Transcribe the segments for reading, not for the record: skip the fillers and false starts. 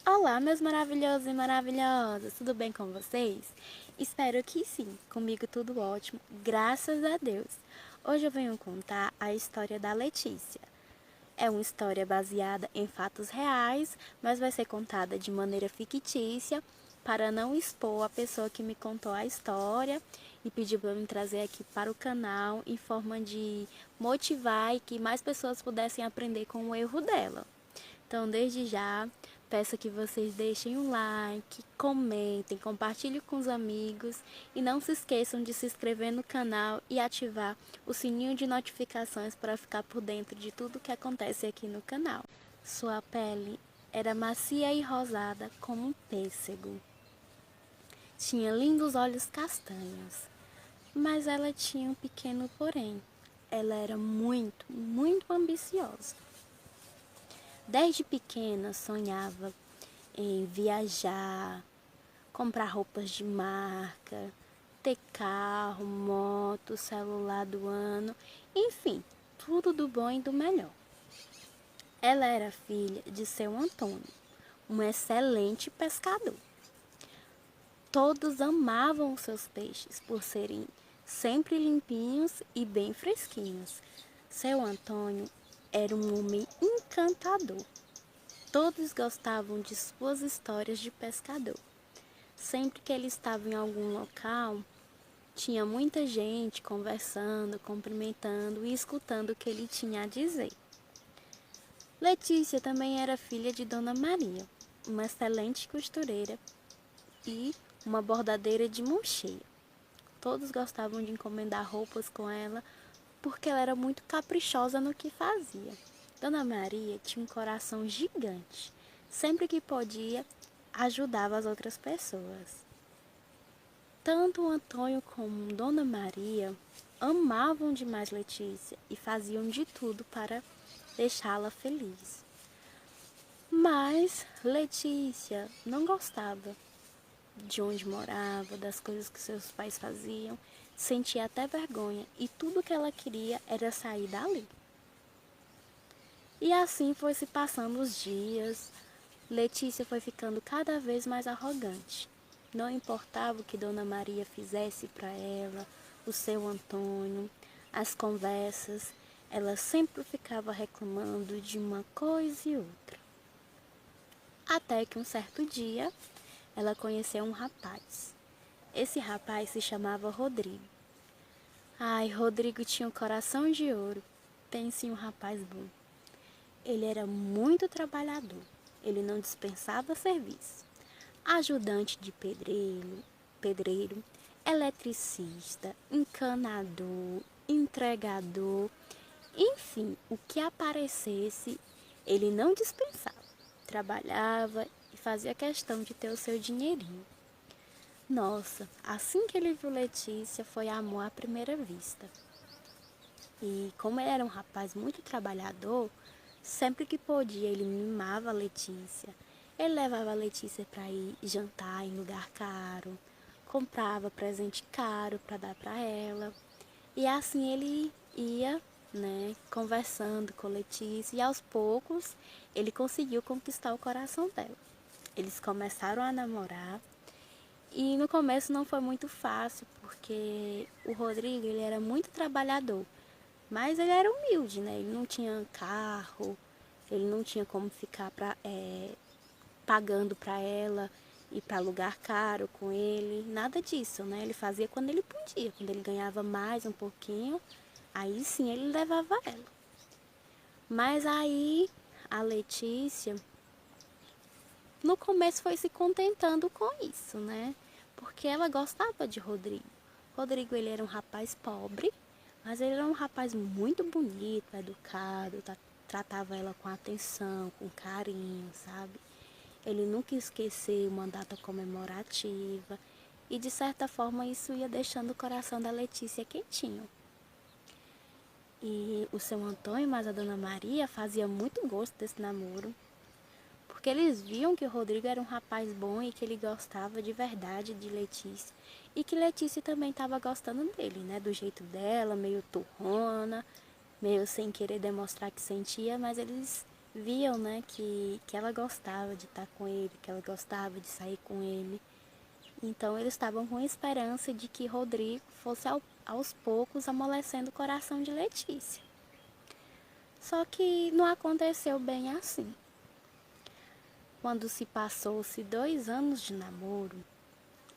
Olá, meus maravilhosos e maravilhosas, tudo bem com vocês? Espero que sim, comigo tudo ótimo, graças a Deus. Hoje eu venho contar a história da Letícia. É uma história baseada em fatos reais, mas vai ser contada de maneira fictícia para não expor a pessoa que me contou a história e pediu para eu me trazer aqui para o canal em forma de motivar e que mais pessoas pudessem aprender com o erro dela. Então, desde já, peço que vocês deixem um like, comentem, compartilhem com os amigos e não se esqueçam de se inscrever no canal e ativar o sininho de notificações para ficar por dentro de tudo que acontece aqui no canal. Sua pele era macia e rosada como um pêssego. Tinha lindos olhos castanhos, mas ela tinha um pequeno porém. Ela era muito ambiciosa. Desde pequena sonhava em viajar, comprar roupas de marca, ter carro, moto, celular do ano, enfim, tudo do bom e do melhor. Ela era filha de seu Antônio, um excelente pescador. Todos amavam os seus peixes por serem sempre limpinhos e bem fresquinhos. Seu Antônio era um homem encantador. Todos gostavam de suas histórias de pescador. Sempre que ele estava em algum local, tinha muita gente conversando, cumprimentando e escutando o que ele tinha a dizer. Letícia também era filha de Dona Maria, uma excelente costureira e uma bordadeira de mão cheia. Todos gostavam de encomendar roupas com ela porque ela era muito caprichosa no que fazia. Dona Maria tinha um coração gigante. Sempre que podia, ajudava as outras pessoas. Tanto o Antônio como Dona Maria amavam demais Letícia e faziam de tudo para deixá-la feliz. Mas Letícia não gostava de onde morava, das coisas que seus pais faziam, sentia até vergonha e tudo que ela queria era sair dali. E assim foi se passando os dias. Letícia foi ficando cada vez mais arrogante. Não importava o que Dona Maria fizesse para ela, o seu Antônio, as conversas, ela sempre ficava reclamando de uma coisa e outra. Até que um certo dia, ela conheceu um rapaz. Esse rapaz se chamava Rodrigo. Ai, Rodrigo tinha um coração de ouro. Pense em um rapaz bom. Ele era muito trabalhador. Ele não dispensava serviço. Ajudante de pedreiro, eletricista, encanador, entregador, enfim, o que aparecesse, ele não dispensava. Trabalhava e fazia questão de ter o seu dinheirinho. Nossa, assim que ele viu Letícia, foi amor à primeira vista. E como ele era um rapaz muito trabalhador, sempre que podia ele mimava a Letícia. Ele levava a Letícia para ir jantar em lugar caro, comprava presente caro para dar para ela. E assim ele ia, né, conversando com Letícia e aos poucos ele conseguiu conquistar o coração dela. Eles começaram a namorar e no começo não foi muito fácil, porque o Rodrigo ele era muito trabalhador, mas ele era humilde, né? Ele não tinha carro, ele não tinha como ficar pagando para ela ir para lugar caro com ele, nada disso, né? Ele fazia quando ele podia, quando ele ganhava mais um pouquinho, aí sim ele levava ela. Mas aí a Letícia no começo foi se contentando com isso, né? Porque ela gostava de Rodrigo. Rodrigo ele era um rapaz pobre, mas ele era um rapaz muito bonito, educado, tratava ela com atenção, com carinho, sabe? Ele nunca esqueceu uma data comemorativa e de certa forma isso ia deixando o coração da Letícia quentinho. E o seu Antônio, mas a Dona Maria fazia muito gosto desse namoro, porque eles viam que o Rodrigo era um rapaz bom e que ele gostava de verdade de Letícia. E que Letícia também estava gostando dele, né? Do jeito dela, meio turrona, meio sem querer demonstrar que sentia, mas eles viam, né, que ela gostava de estar com ele, que ela gostava de sair com ele. Então eles estavam com esperança de que Rodrigo fosse aos poucos amolecendo o coração de Letícia. Só que não aconteceu bem assim. Quando se passou-se 2 anos de namoro,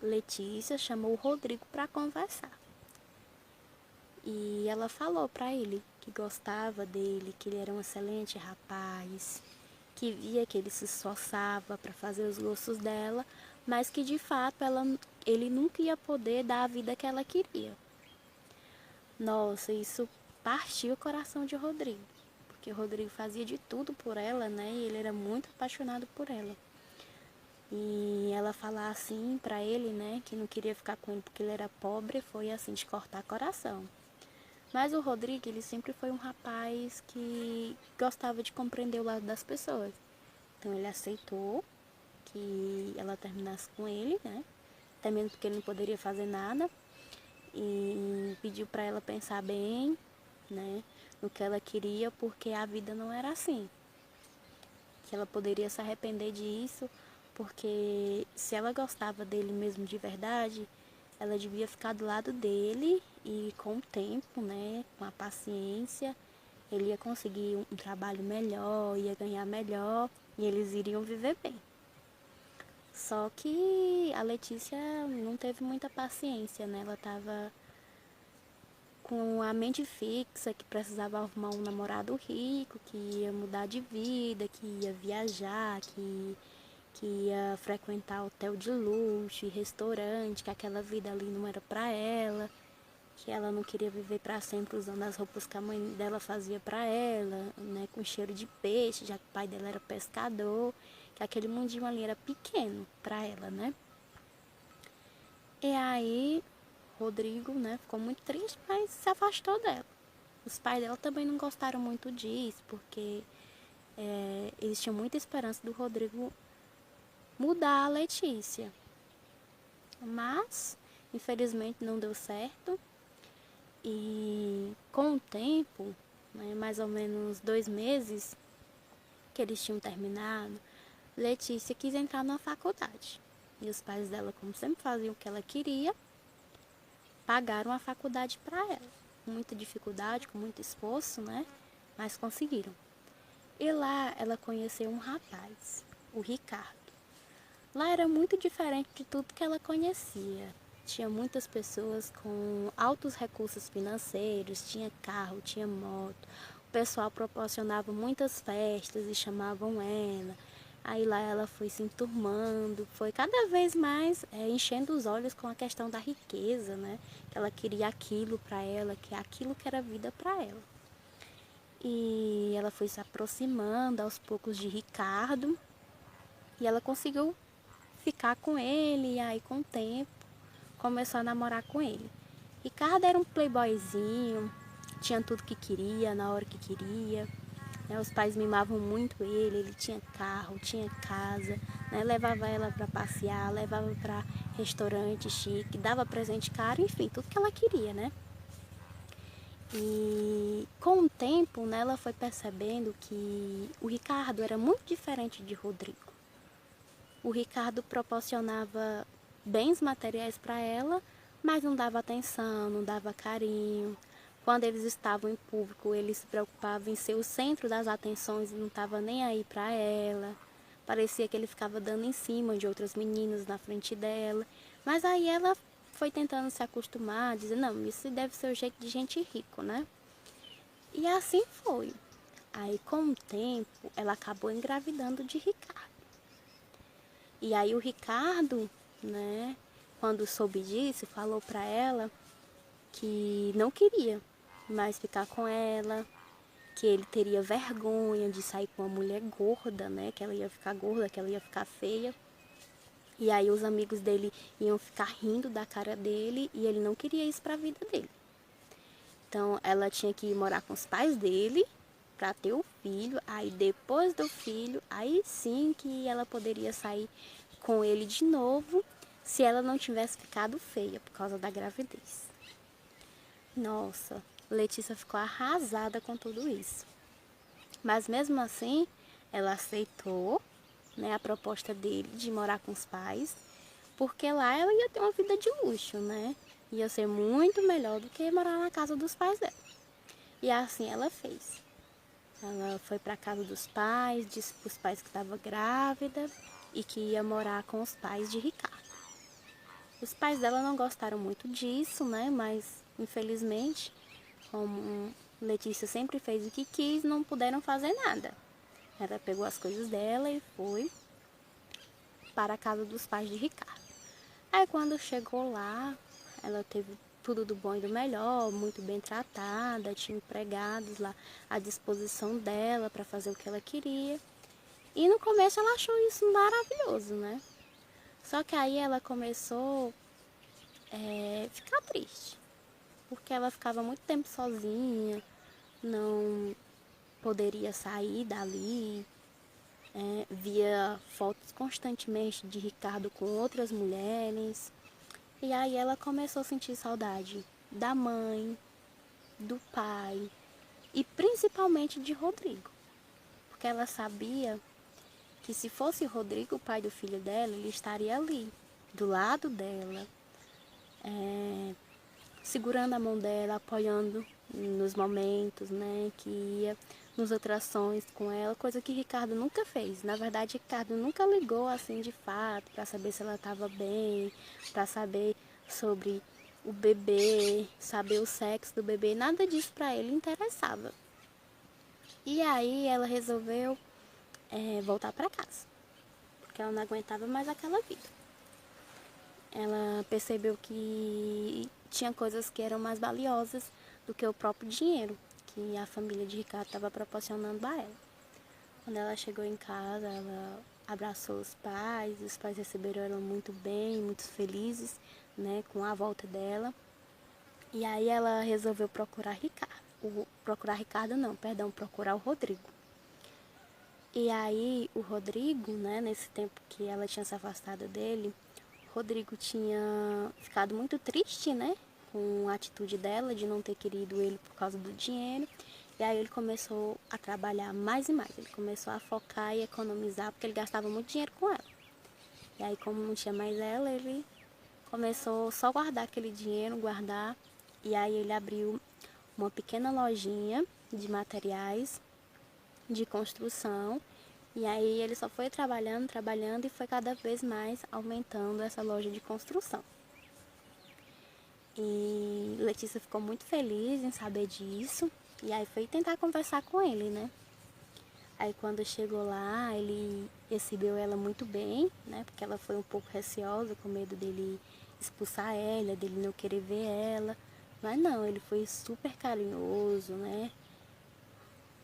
Letícia chamou Rodrigo para conversar. E ela falou para ele que gostava dele, que ele era um excelente rapaz, que via que ele se esforçava para fazer os gostos dela, mas que de fato ele nunca ia poder dar a vida que ela queria. Nossa, isso partiu o coração de Rodrigo, porque Rodrigo fazia de tudo por ela, né? E ele era muito apaixonado por ela. E ela falar assim para ele, né, que não queria ficar com ele porque ele era pobre, foi assim de cortar coração. Mas o Rodrigo, ele sempre foi um rapaz que gostava de compreender o lado das pessoas. Então ele aceitou que ela terminasse com ele, né? Até mesmo porque ele não poderia fazer nada. E pediu para ela pensar bem, né, no que ela queria, porque a vida não era assim. Que ela poderia se arrepender disso, porque se ela gostava dele mesmo de verdade, ela devia ficar do lado dele e com o tempo, né, com a paciência, ele ia conseguir um trabalho melhor, ia ganhar melhor e eles iriam viver bem. Só que a Letícia não teve muita paciência, né? Ela estava com a mente fixa, que precisava arrumar um namorado rico, que ia mudar de vida, que ia viajar, que ia frequentar hotel de luxo e restaurante, que aquela vida ali não era para ela, que ela não queria viver para sempre usando as roupas que a mãe dela fazia para ela, né, com cheiro de peixe, já que o pai dela era pescador, que aquele mundinho ali era pequeno para ela, né? E aí Rodrigo, né, ficou muito triste, mas se afastou dela. Os pais dela também não gostaram muito disso, porque eles tinham muita esperança do Rodrigo mudar a Letícia. Mas, infelizmente, não deu certo. E com o tempo, né, mais ou menos 2 meses que eles tinham terminado, Letícia quis entrar na faculdade. E os pais dela, como sempre faziam o que ela queria, pagaram a faculdade para ela. Com muita dificuldade, com muito esforço, né? Mas conseguiram. E lá ela conheceu um rapaz, o Ricardo. Lá era muito diferente de tudo que ela conhecia. Tinha muitas pessoas com altos recursos financeiros, tinha carro, tinha moto. O pessoal proporcionava muitas festas e chamavam ela. Aí lá ela foi se enturmando, foi cada vez mais enchendo os olhos com a questão da riqueza, né? Que ela queria aquilo para ela, que aquilo que era vida para ela. E ela foi se aproximando aos poucos de Ricardo e ela conseguiu ficar com ele, e aí com o tempo começou a namorar com ele. Ricardo era um playboyzinho, tinha tudo que queria, na hora que queria. Né? Os pais mimavam muito ele tinha carro, tinha casa, né? Levava ela para passear, levava para restaurante chique, dava presente caro, enfim, tudo que ela queria, né? E com o tempo, né, ela foi percebendo que o Ricardo era muito diferente de Rodrigo. O Ricardo proporcionava bens materiais para ela, mas não dava atenção, não dava carinho. Quando eles estavam em público, ele se preocupava em ser o centro das atenções e não estava nem aí para ela. Parecia que ele ficava dando em cima de outras meninas na frente dela. Mas aí ela foi tentando se acostumar, dizendo, não, isso deve ser o jeito de gente rico, né? E assim foi. Aí com o tempo, ela acabou engravidando de Ricardo. E aí o Ricardo, né, quando soube disso, falou para ela que não queria mais ficar com ela, que ele teria vergonha de sair com uma mulher gorda, né, que ela ia ficar gorda, que ela ia ficar feia. E aí os amigos dele iam ficar rindo da cara dele e ele não queria isso para a vida dele. Então ela tinha que ir morar com os pais dele para ter o filho. Aí depois do filho, aí sim que ela poderia sair com ele de novo, se ela não tivesse ficado feia por causa da gravidez. Nossa, Letícia ficou arrasada com tudo isso. Mas mesmo assim, ela aceitou, né, a proposta dele de morar com os pais, porque lá ela ia ter uma vida de luxo, né? Ia ser muito melhor do que morar na casa dos pais dela. E assim ela fez. Ela foi para a casa dos pais, disse para os pais que estava grávida e que ia morar com os pais de Ricardo. Os pais dela não gostaram muito disso, né? Mas infelizmente, como Letícia sempre fez o que quis, não puderam fazer nada. Ela pegou as coisas dela e foi para a casa dos pais de Ricardo. Aí quando chegou lá, ela teve tudo do bom e do melhor, muito bem tratada, tinha empregados lá à disposição dela para fazer o que ela queria. E no começo ela achou isso maravilhoso, né? Só que aí ela começou a ficar triste, porque ela ficava muito tempo sozinha, não poderia sair dali, via fotos constantemente de Ricardo com outras mulheres. E aí ela começou a sentir saudade da mãe, do pai e principalmente de Rodrigo. Porque ela sabia que se fosse Rodrigo, o pai do filho dela, ele estaria ali, do lado dela, segurando a mão dela, apoiando nos momentos, né, que ia nos ultrassons com ela, coisa que Ricardo nunca fez. Na verdade, Ricardo nunca ligou assim de fato para saber se ela estava bem, para saber sobre o bebê, saber o sexo do bebê, nada disso para ele interessava. E aí ela resolveu voltar para casa, porque ela não aguentava mais aquela vida. Ela percebeu que tinha coisas que eram mais valiosas do que o próprio dinheiro que a família de Ricardo estava proporcionando a ela. Quando ela chegou em casa, ela abraçou os pais receberam ela muito bem, muito felizes, né, com a volta dela. E aí ela resolveu procurar Ricardo. Procurar o Rodrigo. E aí o Rodrigo, né, nesse tempo que ela tinha se afastado dele, o Rodrigo tinha ficado muito triste, né, com a atitude dela de não ter querido ele por causa do dinheiro. E aí ele começou a trabalhar mais e mais. Ele começou a focar e economizar, porque ele gastava muito dinheiro com ela. E aí, como não tinha mais ela, ele começou só a guardar aquele dinheiro, guardar. E aí ele abriu uma pequena lojinha de materiais de construção. E aí ele só foi trabalhando, trabalhando e foi cada vez mais aumentando essa loja de construção. E Letícia ficou muito feliz em saber disso. E aí foi tentar conversar com ele, né? Aí quando chegou lá, ele recebeu ela muito bem, né? Porque ela foi um pouco receosa, com medo dele expulsar ela, dele não querer ver ela. Mas não, ele foi super carinhoso, né?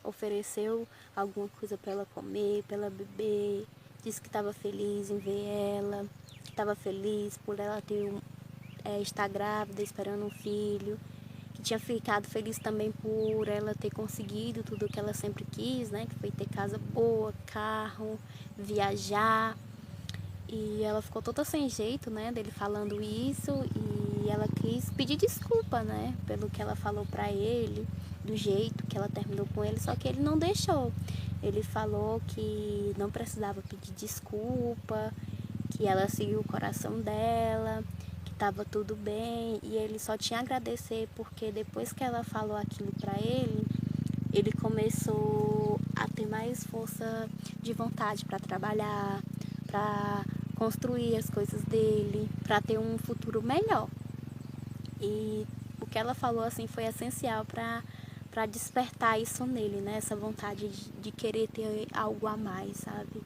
Ofereceu alguma coisa para ela comer, para ela beber. Disse que estava feliz em ver ela, que estava feliz por ela estar grávida, esperando um filho, que tinha ficado feliz também por ela ter conseguido tudo o que ela sempre quis, né? Que foi ter casa boa, carro, viajar. E ela ficou toda sem jeito, né, dele falando isso, e ela quis pedir desculpa, né, pelo que ela falou pra ele, do jeito que ela terminou com ele, só que ele não deixou. Ele falou que não precisava pedir desculpa, que ela seguiu o coração dela, que estava tudo bem, e ele só tinha a agradecer porque depois que ela falou aquilo pra ele começou a ter mais força de vontade para trabalhar, para construir as coisas dele, para ter um futuro melhor. E o que ela falou assim foi essencial para despertar isso nele, né? Essa vontade de querer ter algo a mais, sabe?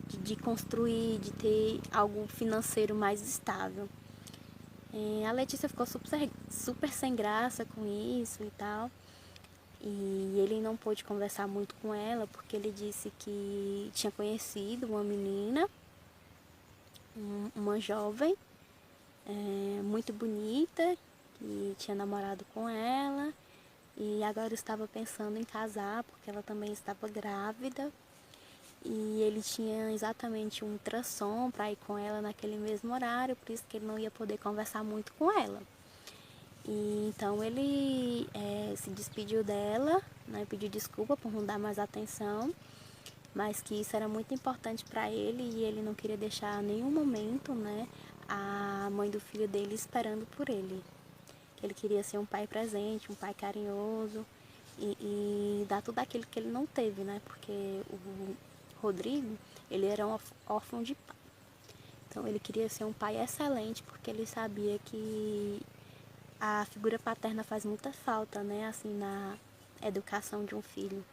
De construir, de ter algo financeiro mais estável. A Letícia ficou super sem graça com isso e tal. E ele não pôde conversar muito com ela porque ele disse que tinha conhecido uma menina, uma jovem, muito bonita, que tinha namorado com ela e agora estava pensando em casar porque ela também estava grávida. E ele tinha exatamente um ultrassom para ir com ela naquele mesmo horário, por isso que ele não ia poder conversar muito com ela. E então ele se despediu dela, né, pediu desculpa por não dar mais atenção mas que isso era muito importante para ele e ele não queria deixar nenhum momento, né, a mãe do filho dele esperando por ele. Ele queria ser um pai presente, um pai carinhoso e dar tudo aquilo que ele não teve, né, porque o Rodrigo, ele era um órfão de pai. Então ele queria ser um pai excelente porque ele sabia que a figura paterna faz muita falta, né, assim, na educação de um filho.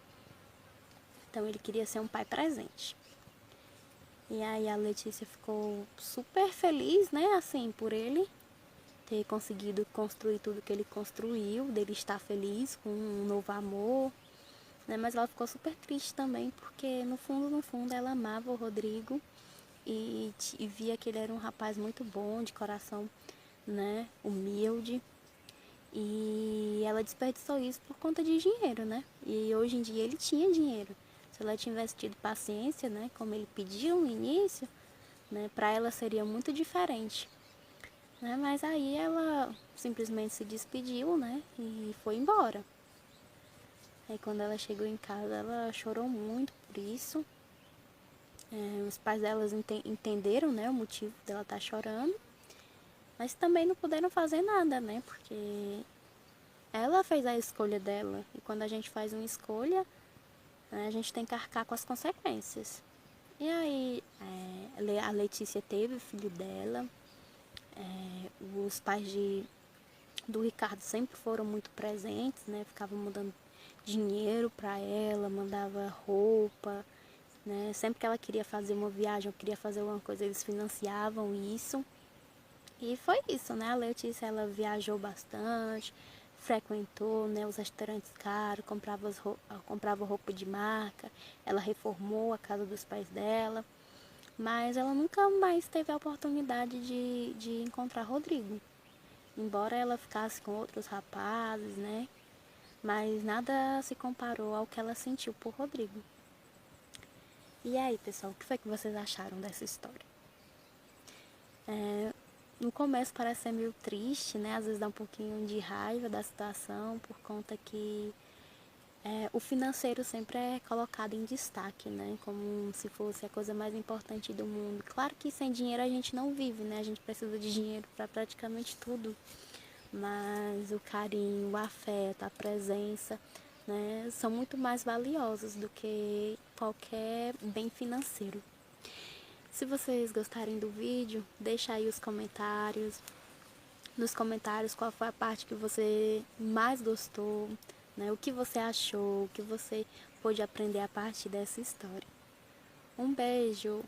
Então ele queria ser um pai presente. E aí a Letícia ficou super feliz, né, assim, por ele ter conseguido construir tudo que ele construiu, dele estar feliz com um novo amor, né, mas ela ficou super triste também, porque no fundo, ela amava o Rodrigo e via que ele era um rapaz muito bom, de coração, né, humilde. E ela desperdiçou isso por conta de dinheiro, né? E hoje em dia ele tinha dinheiro. Se ela tivesse tido paciência, né, como ele pediu no início, né, para ela seria muito diferente. Né? Mas aí ela simplesmente se despediu, né, e foi embora. Aí quando ela chegou em casa, ela chorou muito por isso. Os pais delas entenderam, né, o motivo dela estar chorando, mas também não puderam fazer nada, né, porque ela fez a escolha dela. E quando a gente faz uma escolha, né, a gente tem que arcar com as consequências. E aí a Letícia teve o filho dela. Os pais do Ricardo sempre foram muito presentes, né? Ficavam mandando dinheiro para ela, mandava roupa, né? Sempre que ela queria fazer uma viagem ou queria fazer alguma coisa, eles financiavam isso. E foi isso, né? A Letícia, ela viajou bastante, frequentou, né, os restaurantes caros, comprava roupa de marca, ela reformou a casa dos pais dela, mas ela nunca mais teve a oportunidade de encontrar Rodrigo. Embora ela ficasse com outros rapazes, né? Mas nada se comparou ao que ela sentiu por Rodrigo. E aí, pessoal, o que foi que vocês acharam dessa história? No começo parece ser meio triste, né? Às vezes dá um pouquinho de raiva da situação, por conta que o financeiro sempre é colocado em destaque, né? Como se fosse a coisa mais importante do mundo. Claro que sem dinheiro a gente não vive, né? A gente precisa de dinheiro para praticamente tudo. Mas o carinho, o afeto, a presença, né? São muito mais valiosos do que qualquer bem financeiro. Se vocês gostarem do vídeo, deixa aí os comentários. Nos comentários qual foi a parte que você mais gostou, né? O que você achou, o que você pôde aprender a partir dessa história. Um beijo!